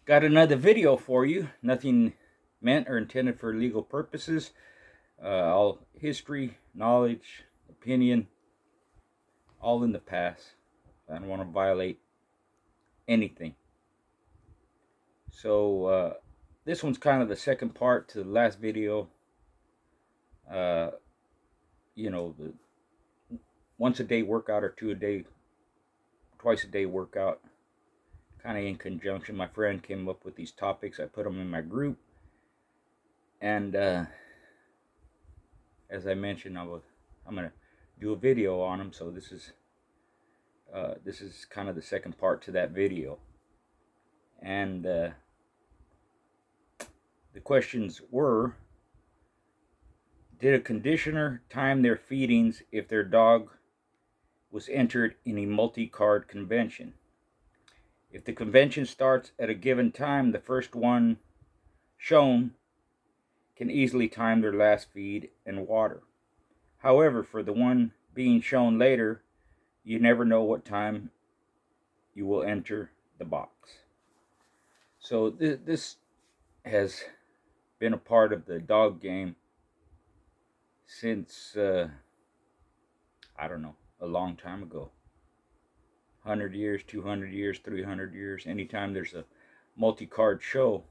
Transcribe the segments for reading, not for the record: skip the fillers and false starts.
Got another video for you. Nothing meant or intended for legal purposes. All history, knowledge, opinion, all in the past. I don't want to violate anything. So this one's kind of the second part to the last video. Uh, the once a day workout or twice a day workout, kind of in conjunction. My friend came up with these topics. I put them in my group, and as I mentioned, I'm gonna do a video on them. So this is kind of the second part to that video, and the questions were: did a conditioner time their feedings if their dog was entered in a multi-card convention? If the convention starts at a given time, the first one shown can easily time their last feed and water. However, for the one being shown later, you never know what time you will enter the box. So this has been a part of the dog game since I don't know, a long time ago. 100 years, 200 years, 300 years. Anytime there's a multi-card show,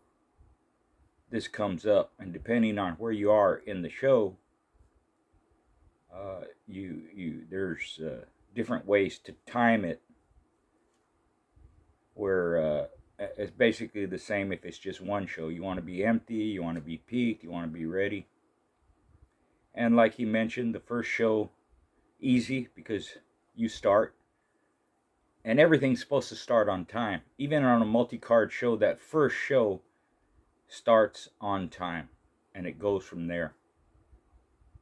this comes up, and depending on where you are in the show, there's different ways to time it. Where it's basically the same if it's just one show. You want to be empty, you want to be peaked, you want to be ready. And like he mentioned, the first show easy because you start, and everything's supposed to start on time. Even on a multi-card show, that first show starts on time, and it goes from there.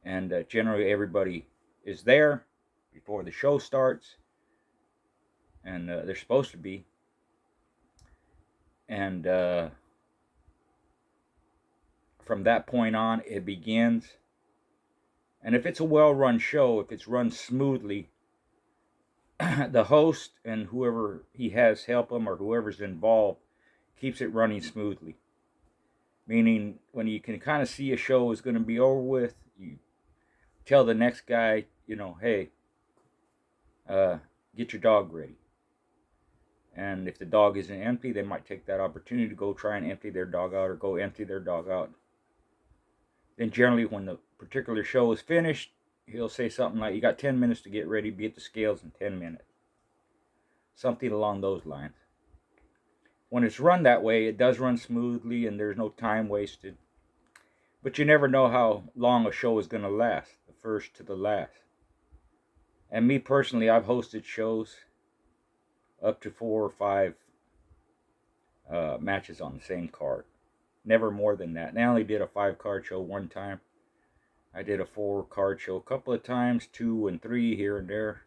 And generally, everybody is there before the show starts, and they're supposed to be. And from that point on, it begins. And if it's a well-run show, if it's run smoothly, the host and whoever he has help him or whoever's involved keeps it running smoothly. Meaning, when you can kind of see a show is going to be over with, you tell the next guy, hey, get your dog ready. And if the dog isn't empty, they might take that opportunity to go try and empty their dog out or go empty their dog out. Then generally, when the particular show is finished, he'll say something like, you got 10 minutes to get ready, be at the scales in 10 minutes. Something along those lines. When it's run that way, it does run smoothly and there's no time wasted. But you never know how long a show is going to last, the first to the last. And me personally, I've hosted shows up to 4 or 5 matches on the same card. Never more than that. And I only did a 5-card show one time. I did a 4-card show a couple of times, 2 and 3 here and there.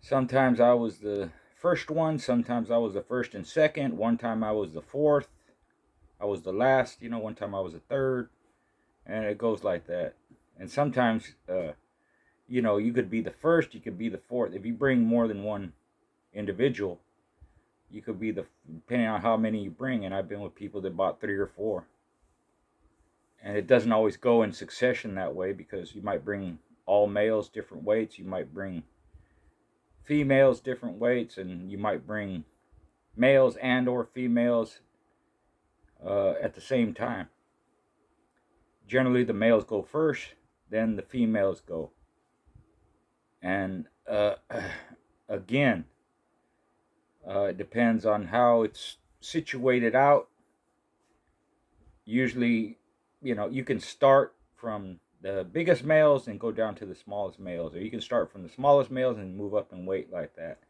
Sometimes I was the first one, sometimes I was the first and second. One time I was the fourth. I was the last, one time I was the third. And it goes like that. And sometimes, you could be the first, you could be the fourth. If you bring more than one individual, you could be depending on how many you bring. And I've been with people that bought 3 or 4. And it doesn't always go in succession that way, because you might bring all males different weights. You might bring females different weights, and you might bring males and or females at the same time. Generally, the males go first, then the females go. And again, it depends on how it's situated out. Usually, you can start from the biggest males and go down to the smallest males. Or you can start from the smallest males and move up in weight like that.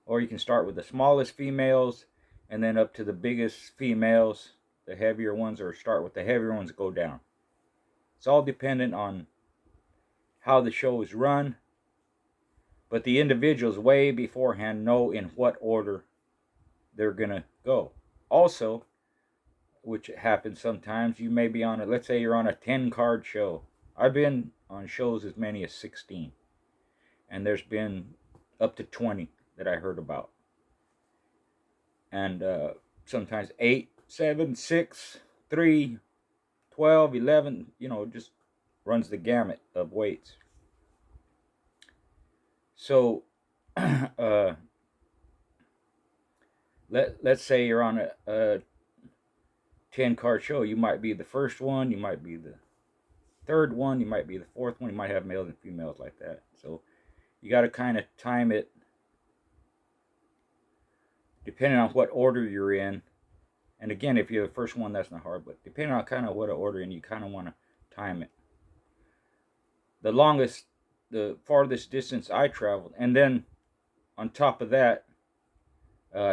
Or you can start with the smallest females and then up to the biggest females, the heavier ones, or start with the heavier ones, go down. It's all dependent on how the show is run. But the individuals way beforehand know in what order they're going to go. Also, which happens sometimes, you may be on it. Let's say you're on a 10-card show. I've been on shows as many as 16. And there's been up to 20 that I heard about. And sometimes 8, 7, 6, 3, 12, 11, just runs the gamut of weights. So let's say you're on a 10 card show. You might be the first one, you might be the third one, you might be the fourth one, you might have males and females like that. So you got to kind of time it depending on what order you're in. And again, if you're the first one, that's not hard, but depending on kind of what order, and you kind of want to time it. The farthest distance I traveled, and then on top of that,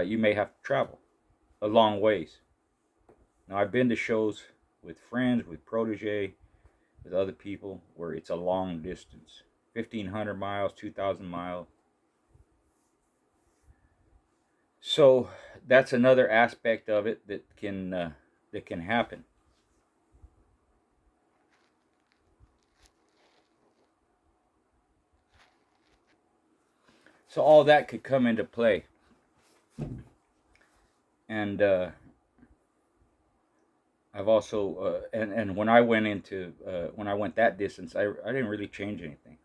you may have to travel a long ways. Now, I've been to shows with friends, with protege, with other people where it's a long distance, 1,500 miles, 2,000 miles. So that's another aspect of it that can happen. So all that could come into play. And I've also and when I went that distance, I didn't really change anything.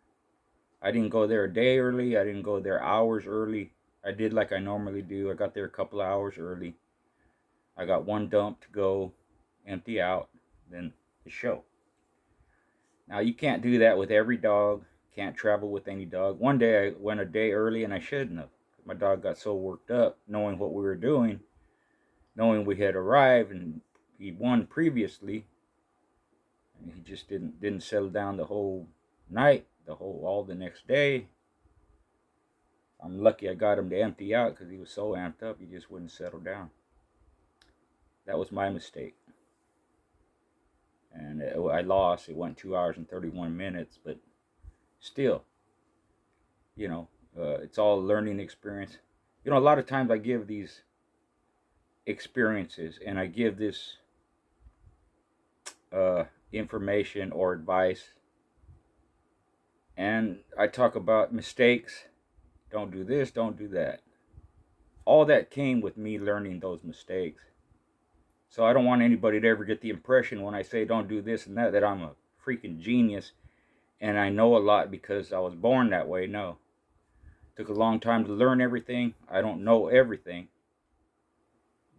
I didn't go there a day early. I didn't go there hours early. I did like I normally do. I got there a couple of hours early. I got one dump to go, empty out, then the show. Now you can't do that with every dog. Can't travel with any dog. One day I went a day early and I shouldn't have. My dog got so worked up knowing what we were doing, knowing we had arrived and he won previously. And he just didn't settle down the whole night, all the next day. I'm lucky I got him to empty out because he was so amped up he just wouldn't settle down. That was my mistake. And I lost. It went 2 hours and 31 minutes, but still, it's all a learning experience. A lot of times I give these experiences and I give this information or advice, and I talk about mistakes. Don't do this, don't do that. All that came with me learning those mistakes. So I don't want anybody to ever get the impression when I say don't do this and that I'm a freaking genius and I know a lot because I was born that way. No. It took a long time to learn everything. I don't know everything.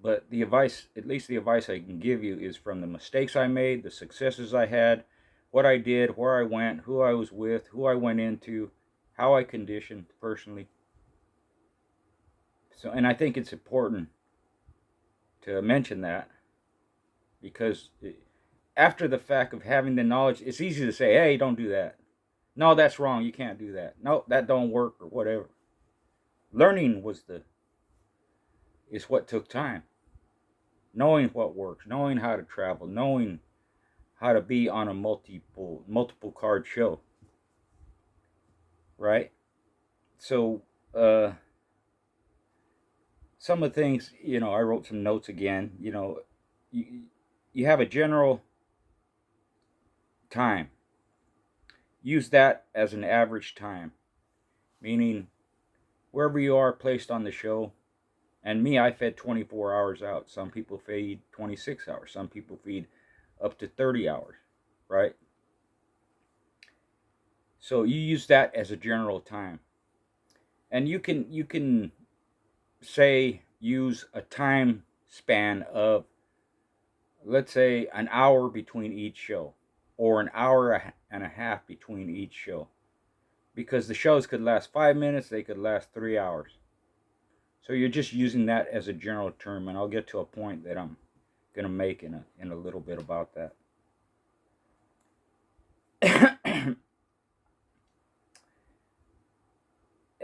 But the advice, at least the advice I can give you, is from the mistakes I made, the successes I had, what I did, where I went, who I was with, who I went into, how I conditioned personally. So, and I think it's important to mention that because after the fact of having the knowledge, it's easy to say, hey, don't do that. No, that's wrong. You can't do that. No, that don't work or whatever. Learning is what took time. Knowing what works, knowing how to travel, knowing how to be on a multiple card show. Right? So, some of the things, I wrote some notes again. You have a general time. Use that as an average time, meaning wherever you are placed on the show. And me, I fed 24 hours out. Some people feed 26 hours. Some people feed up to 30 hours, right? So you use that as a general time. And you can say use a time span of, let's say, an hour between each show or an hour and a half between each show, because the shows could last 5 minutes, they could last 3 hours. So you're just using that as a general term, and I'll get to a point that I'm going to make in a little bit about that.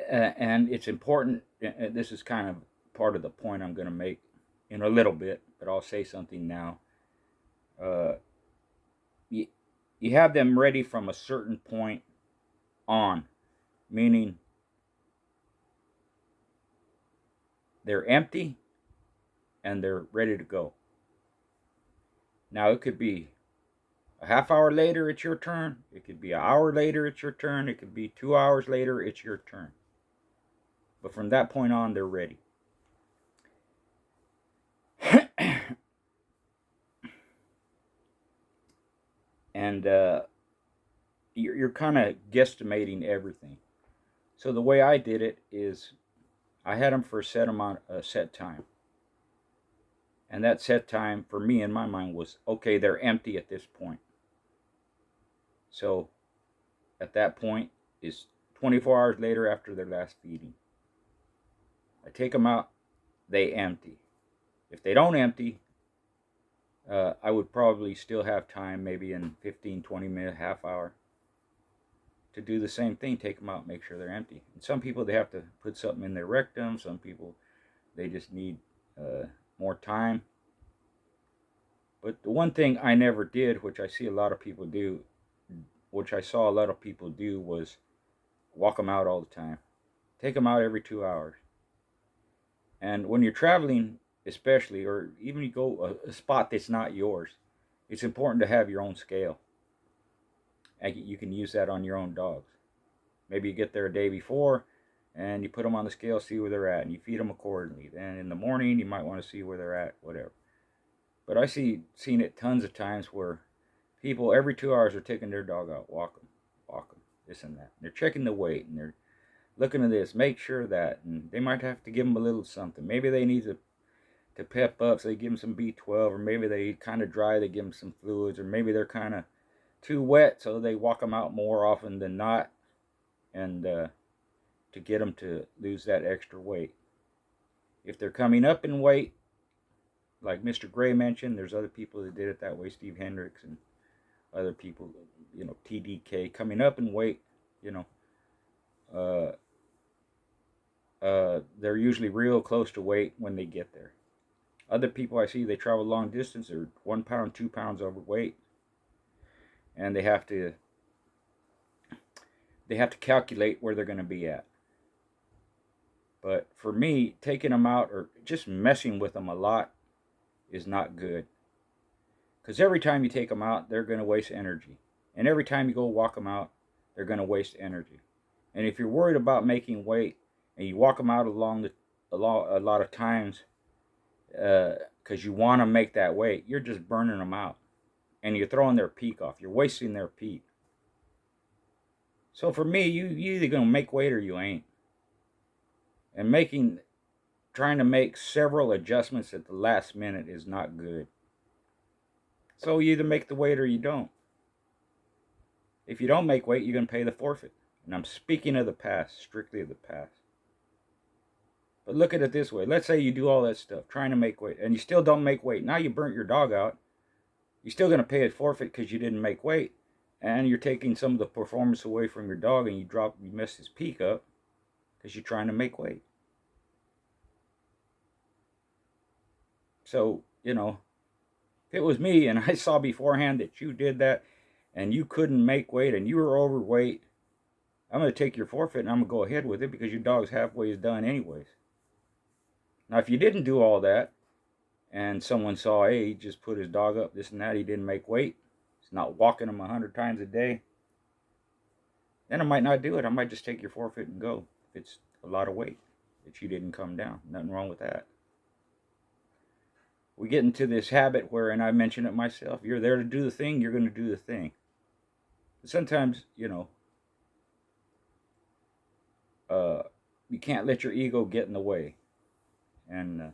And it's important, this is kind of part of the point I'm going to make in a little bit, but I'll say something now. You have them ready from a certain point on, meaning they're empty and they're ready to go. Now, it could be a half hour later, it's your turn. It could be an hour later, it's your turn. It could be 2 hours later, it's your turn. But from that point on, they're ready. and you're kind of guesstimating everything. So the way I did it is I had them for a set time, and that set time for me in my mind was okay. They're empty at this point, so at that point is 24 hours later after their last feeding. I take them out, they empty. If they don't empty, I would probably still have time, maybe in 15, 20 minutes, half hour, to do the same thing. Take them out, make sure they're empty. And some people, they have to put something in their rectum. Some people, they just need more time. But the one thing I never did, which I see a lot of people do, which I saw a lot of people do, was walk them out all the time. Take them out every 2 hours. And when you're traveling, especially, or even you go a spot that's not yours, it's important to have your own scale. And you can use that on your own dogs. Maybe you get there a day before and you put them on the scale, see where they're at, and you feed them accordingly. Then in the morning, you might want to see where they're at, whatever. But I seen it tons of times where people every 2 hours are taking their dog out, walk them, this and that. They're checking the weight and they're looking at this, make sure that, and they might have to give them a little something. Maybe they need to pep up, so they give them some B12, or maybe they kind of dry, they give them some fluids, or maybe they're kind of too wet, so they walk them out more often than not, and to get them to lose that extra weight. If they're coming up in weight, like Mr. Gray mentioned, there's other people that did it that way, Steve Hendricks and other people, TDK, coming up in weight, they're usually real close to weight when they get there. Other people I see, they travel long distance, they're 1 pound, 2 pounds overweight, and they have to calculate where they're going to be at. But for me, taking them out or just messing with them a lot is not good. Because every time you take them out, they're going to waste energy. And every time you go walk them out, they're going to waste energy. And if you're worried about making weight and you walk them out a lot of times because you want to make that weight, you're just burning them out. And you're throwing their peak off. You're wasting their peak. So for me, you either going to make weight or you ain't. And trying to make several adjustments at the last minute is not good. So you either make the weight or you don't. If you don't make weight, you're going to pay the forfeit. And I'm speaking of the past, strictly of the past. But look at it this way. Let's say you do all that stuff, trying to make weight, and you still don't make weight. Now you burnt your dog out. You're still going to pay a forfeit because you didn't make weight. And you're taking some of the performance away from your dog, and you mess his peak up because you're trying to make weight. So, if it was me and I saw beforehand that you did that and you couldn't make weight and you were overweight, I'm going to take your forfeit and I'm going to go ahead with it because your dog's halfway done anyways. Now, if you didn't do all that and someone saw, hey, he just put his dog up, this and that, he didn't make weight, he's not walking him 100 times a day, then I might not do it. I might just take your forfeit and go. If it's a lot of weight that you didn't come down. Nothing wrong with that. We get into this habit where, and I mention it myself, you're there to do the thing, you're going to do the thing. But sometimes, you can't let your ego get in the way. And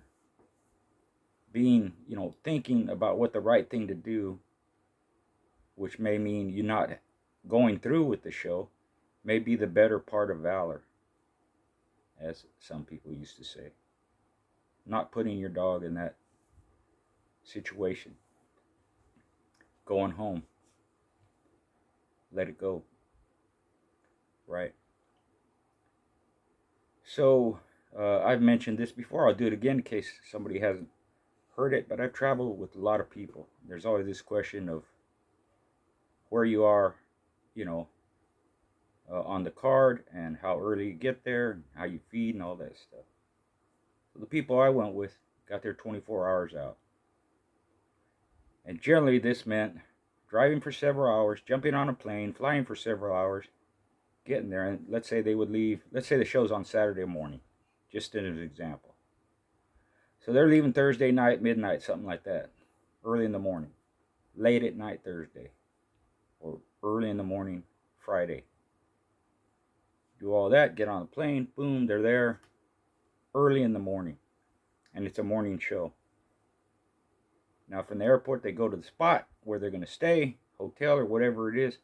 thinking about what the right thing to do, which may mean you not going through with the show, may be the better part of valor, as some people used to say. Not putting your dog in that situation. Going home. Let it go. Right? So, I've mentioned this before. I'll do it again in case somebody hasn't heard it, but I've traveled with a lot of people. There's always this question of where you are, on the card and how early you get there, and how you feed and all that stuff. So the people I went with got there 24 hours out. And generally this meant driving for several hours, jumping on a plane, flying for several hours, getting there. And let's say they would leave, let's say the show's on Saturday morning, just as an example. So they're leaving Thursday night, midnight, something like that, early in the morning, late at night Thursday. or early in the morning Friday. Do all that, get on the plane, boom, they're there early in the morning. And it's a morning show. Now from the airport, they go to the spot where they're going to stay, hotel or whatever it is,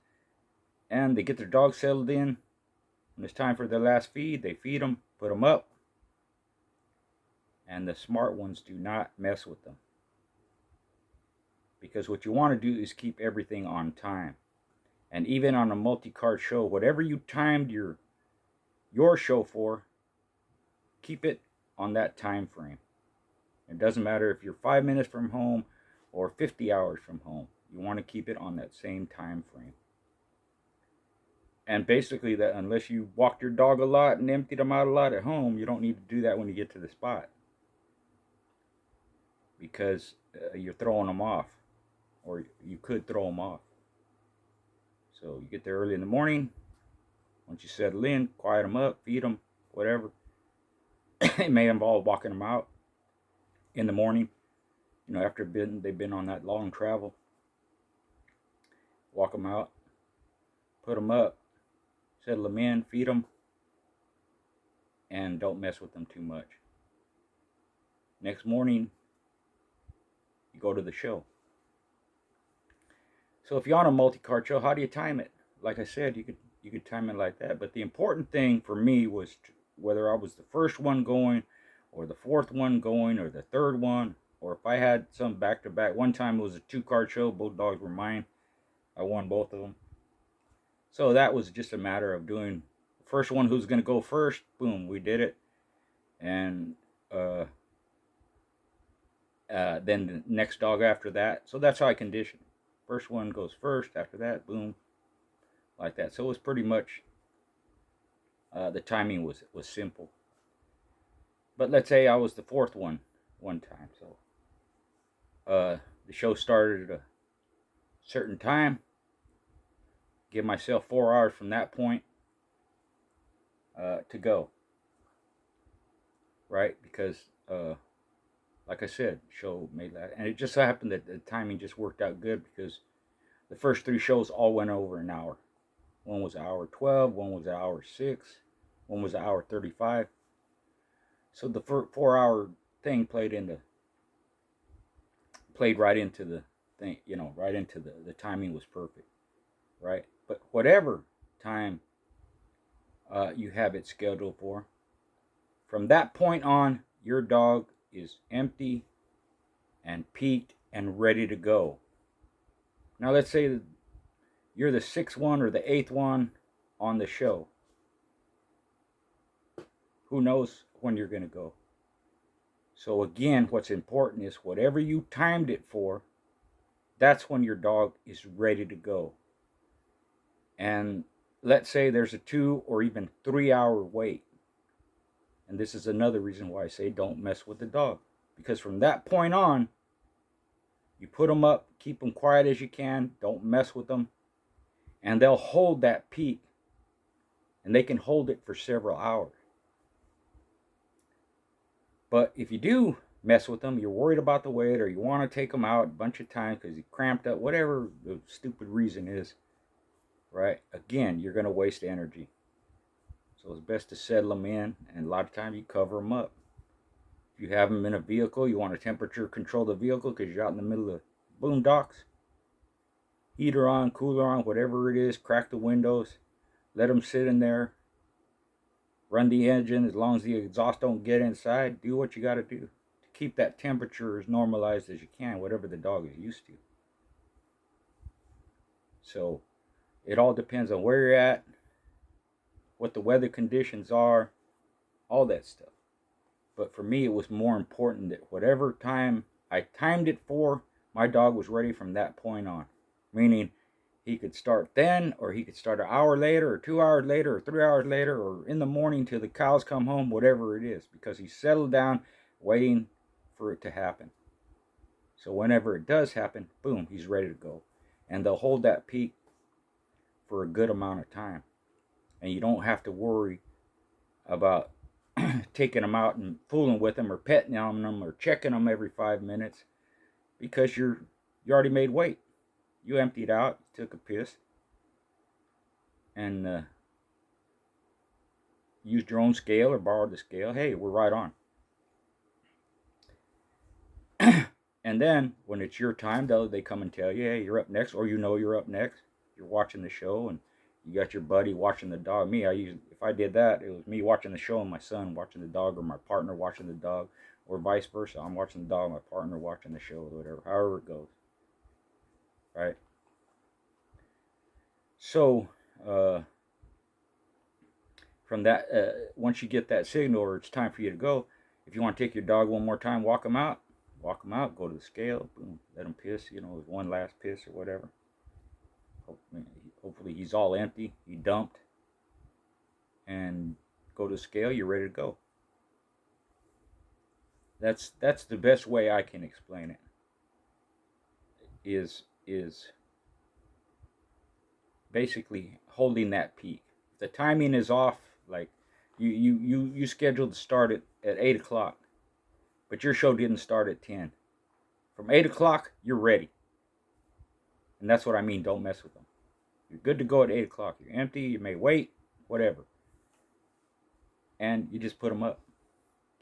and they get their dogs settled in. When it's time for their last feed, they feed them, put them up, and the smart ones do not mess with them. Because what you want to do is keep everything on time. And even on a multi-card show, whatever you timed your show for, keep it on that time frame. It doesn't matter if you're 5 minutes from home or 50 hours from home. You want to keep it on that same time frame. And basically, that unless you walked your dog a lot and emptied them out a lot at home, you don't need to do that when you get to the spot, because you're throwing them off, or you could throw them off. So you get there early in the morning. Once you settle in, quiet them up, feed them, whatever. It may involve walking them out in the morning, after they've been on that long travel. Walk them out, put them up, settle them in, feed them, and don't mess with them too much. Next morning, you go to the show. So if you're on a multi-card show, how do you time it? Like I said, you could time it like that. But the important thing for me was whether I was the first one going, or the fourth one going, or the third one, or if I had some back-to-back. One time it was a 2-card show. Both dogs were mine. I won both of them. So that was just a matter of doing the first one who's going to go first. Boom, we did it. And then the next dog after that. So that's how I conditioned. First one goes first. After that, boom, like that. So it was pretty much, the timing was simple. But let's say I was the fourth one time. So the show started at a certain time. Give myself 4 hours from that point to go. Right? Because like I said, show made that. And it just so happened that the timing just worked out good, because the first 3 shows all went over an hour. One was an hour 12, one was an hour 6, one was an hour 35. So the 4-hour thing played right into the thing, right into the timing was perfect, right? But whatever time you have it scheduled for, from that point on, your dog is empty and peaked and ready to go. Now let's say you're the 6th one or the 8th one on the show. Who knows when you're going to go? So again, what's important is whatever you timed it for, that's when your dog is ready to go. And let's say there's a 2 or even 3 hour wait. And this is another reason why I say don't mess with the dog. Because from that point on, you put them up, keep them quiet as you can, don't mess with them, and they'll hold that peak. And they can hold it for several hours. But if you do mess with them, you're worried about the weight, or you want to take them out a bunch of times because you cramped up, whatever the stupid reason is, right? Again, you're going to waste energy. So it's best to settle them in, and a lot of times you cover them up. If you have them in a vehicle, you want to temperature control the vehicle because you're out in the middle of boondocks. Heater on, cooler on, whatever it is, crack the windows, let them sit in there. Run the engine as long as the exhaust don't get inside. Do what you got to do to keep that temperature as normalized as you can, whatever the dog is used to. So it all depends on where you're at, what the weather conditions are, all that stuff. But for me, it was more important that whatever time I timed it for, my dog was ready from that point on. Meaning, he could start then, or he could start an hour later, or 2 hours later, or 3 hours later, or in the morning till the cows come home, whatever it is, because he's settled down waiting for it to happen. So whenever it does happen, boom, he's ready to go. And they'll hold that peak for a good amount of time. And you don't have to worry about taking them out and fooling with them, or petting on them, or checking them every 5 minutes, because you already made weight. You emptied out, took a piss, and used your own scale or borrowed the scale, hey, we're right on. And then when it's your time, they come and tell you, hey, you're up next, or you're up next. You're watching the show, and you got your buddy watching the dog. Me, if I did that, it was me watching the show and my son watching the dog, or my partner watching the dog, or vice versa. I'm watching the dog, my partner watching the show, or whatever, however it goes, right? So from that, once you get that signal, or it's time for you to go, if you want to take your dog one more time, walk him out, go to the scale, boom, let him piss, with one last piss or whatever. Hopefully he's all empty, he dumped, and go to the scale, you're ready to go. That's the best way I can explain it. Is basically holding that peak. If the timing is off, like you scheduled to start at 8 o'clock, but your show didn't start at 10. From 8 o'clock, you're ready. And that's what I mean, don't mess with them. You're good to go at 8 o'clock. You're empty, you may wait, whatever. And you just put them up.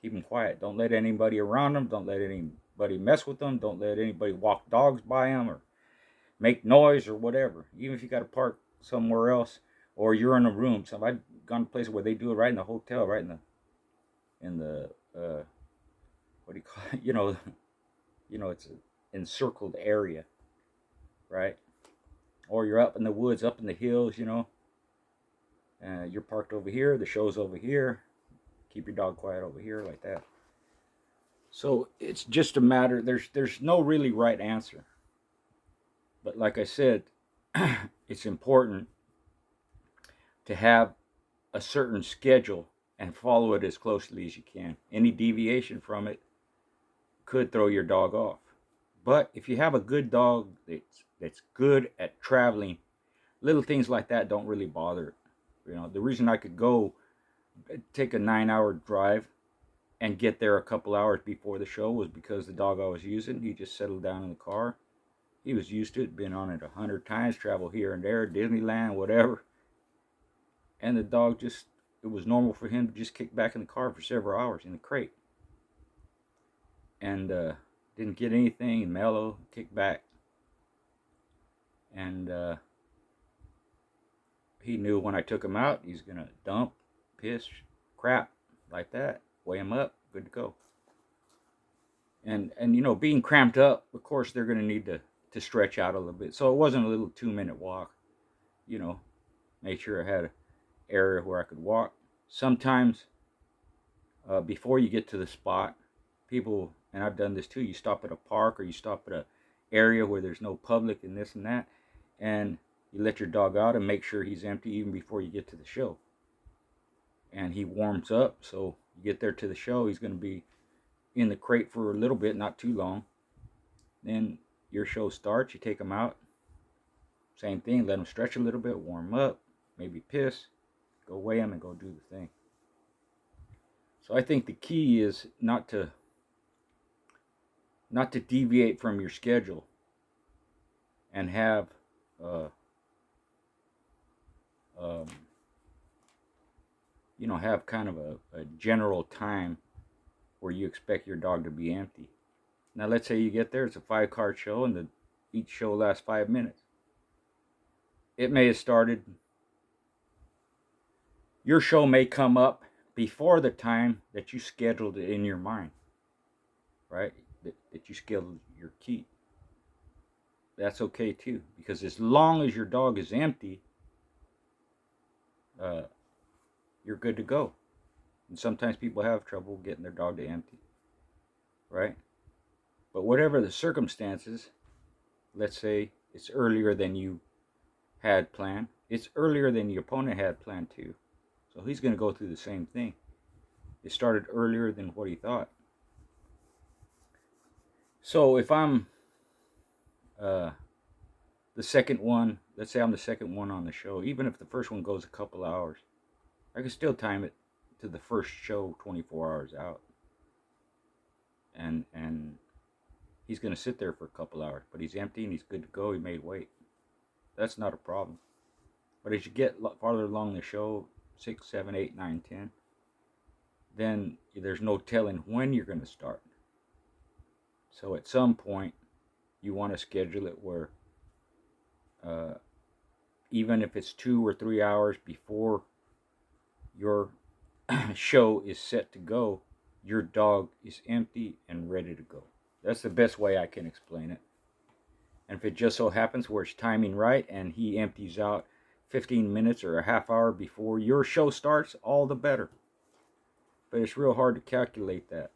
Keep them quiet. Don't let anybody around them. Don't let anybody mess with them. Don't let anybody walk dogs by them or make noise or whatever. Even if you got to park somewhere else, or you're in a room. So I've gone to places where they do it right in the hotel, right in the what do you call it? It's an encircled area, right? Or you're up in the woods, up in the hills, you're parked over here, the show's over here. Keep your dog quiet over here, like that. So it's just a matter. There's no really right answer. But like I said, it's important to have a certain schedule and follow it as closely as you can. Any deviation from it could throw your dog off. But if you have a good dog that's good at traveling, little things like that don't really bother it. The reason I could go take a 9-hour drive and get there a couple hours before the show was because the dog I was using, he just settled down in the car. He was used to it, been on it 100 times, travel here and there, Disneyland, whatever. And the dog it was normal for him to just kick back in the car for several hours in the crate. And didn't get anything, mellow, kick back. And he knew when I took him out, he's going to dump, piss, crap, like that. Weigh him up, good to go. And being cramped up, of course, they're going to need to stretch out a little bit. So it wasn't a little 2-minute walk. Make sure I had an area where I could walk. Sometimes, before you get to the spot, people, and I've done this too, you stop at a park or you stop at an area where there's no public and this and that, and you let your dog out and make sure he's empty even before you get to the show. And he warms up, so you get there to the show, he's going to be in the crate for a little bit, not too long. Then your show starts, you take him out. Same thing, let him stretch a little bit, warm up, maybe piss, go weigh him and go do the thing. So I think the key is not to deviate from your schedule and have have kind of a general time where you expect your dog to be empty. Now let's say you get there, it's a 5-card show and each show lasts 5 minutes. It may have started, your show may come up before the time that you scheduled it in your mind, right? That you scheduled your keep. That's okay too, because as long as your dog is empty, you're good to go. And sometimes people have trouble getting their dog to empty, right? But whatever the circumstances, let's say it's earlier than you had planned. It's earlier than your opponent had planned too. So he's going to go through the same thing. It started earlier than what he thought. So if I'm the second one, let's say I'm the second one on the show, even if the first one goes a couple hours, I can still time it to the first show 24 hours out. And he's going to sit there for a couple hours, but he's empty and he's good to go. He made weight. That's not a problem. But as you get farther along the show, 6, 7, 8, 9, 10, then there's no telling when you're going to start. So at some point, you want to schedule it where even if it's 2 or 3 hours before your show is set to go, your dog is empty and ready to go. That's the best way I can explain it. And if it just so happens where it's timing right and he empties out 15 minutes or a half hour before your show starts, all the better. But it's real hard to calculate that.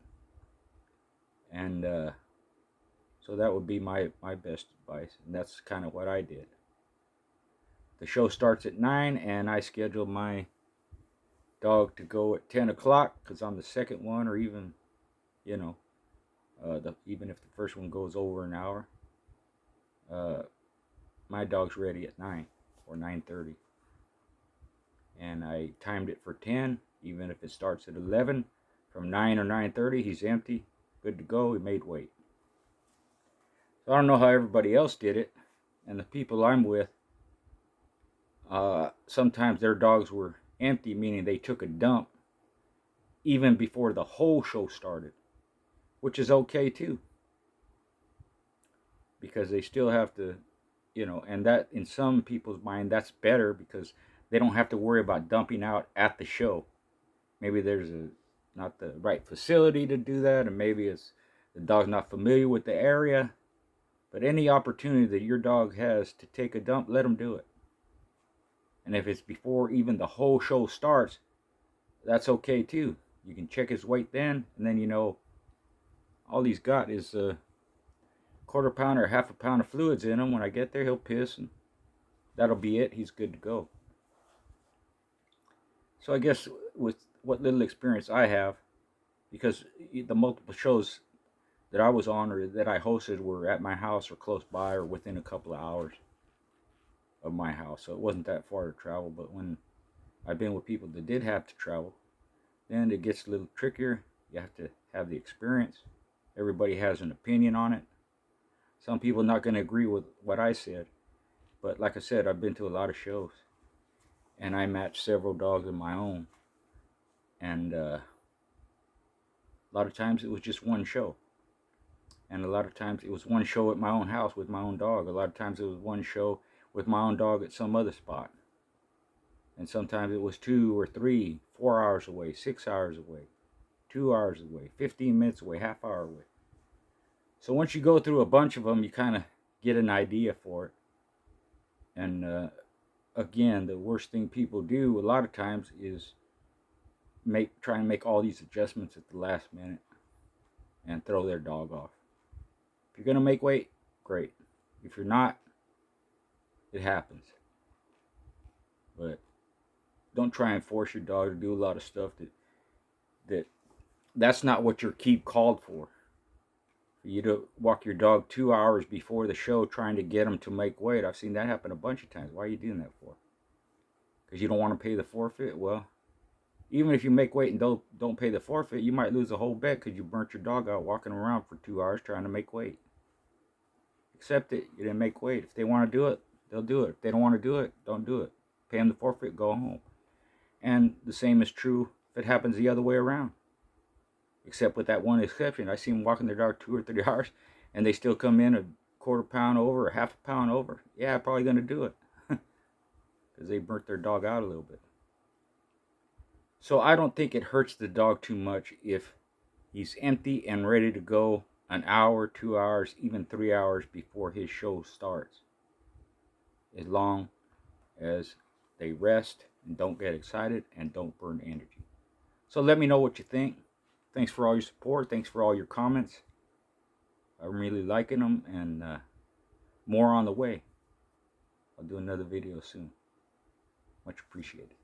And so that would be my best advice. And that's kind of what I did. The show starts at 9 and I schedule my dog to go at 10 o'clock because on the second one, or even, even if the first one goes over an hour, my dog's ready at 9 or 9:30. And I timed it for 10, even if it starts at 11. From 9 or 9:30, he's empty, good to go, he made weight. So I don't know how everybody else did it, and the people I'm with, sometimes their dogs were empty, meaning they took a dump even before the whole show started, which is okay too, because they still have to, and that in some people's mind that's better because they don't have to worry about dumping out at the show. Maybe there's not the right facility to do that, and maybe it's the dog's not familiar with the area. But any opportunity that your dog has to take a dump, let him do it. And if it's before even the whole show starts, that's okay too. You can check his weight then, and then all he's got is a quarter pound or half a pound of fluids in him. When I get there, he'll piss, and that'll be it. He's good to go. So I guess with what little experience I have, because the multiple shows that I was on or that I hosted were at my house or close by or within a couple of hours of my house, so it wasn't that far to travel. But when I've been with people that did have to travel, then it gets a little trickier. You have to have the experience. Everybody has an opinion on it. Some people are not going to agree with what I said, but like I said, I've been to a lot of shows, and I matched several dogs of my own, and a lot of times it was just one show. And a lot of times it was one show at my own house with my own dog. A lot of times it was one show with my own dog at some other spot. And sometimes it was 2 or 3, 4 hours away, 6 hours away, 2 hours away, 15 minutes away, half hour away. So once you go through a bunch of them, you kind of get an idea for it. And again, the worst thing people do a lot of times is try and make all these adjustments at the last minute and throw their dog off. If you're going to make weight, great. If you're not, it happens. But don't try and force your dog to do a lot of stuff that's not what your keep called for. For you to walk your dog 2 hours before the show trying to get him to make weight. I've seen that happen a bunch of times. Why are you doing that for? Because you don't want to pay the forfeit? Well, even if you make weight and don't pay the forfeit, you might lose the whole bet because you burnt your dog out walking around for 2 hours trying to make weight. Accept it. You didn't make weight. If they want to do it, they'll do it. If they don't want to do it, don't do it. Pay them the forfeit, go home. And the same is true if it happens the other way around. Except with that one exception. I see them walking their dog 2 or 3 hours and they still come in a quarter pound over or half a pound over. Yeah, I'm probably going to do it. Because they burnt their dog out a little bit. So I don't think it hurts the dog too much if he's empty and ready to go an hour, 2 hours, even 3 hours before his show starts. As long as they rest and don't get excited and don't burn energy. So let me know what you think. Thanks for all your support. Thanks for all your comments. I'm really liking them, and more on the way. I'll do another video soon. Much appreciated.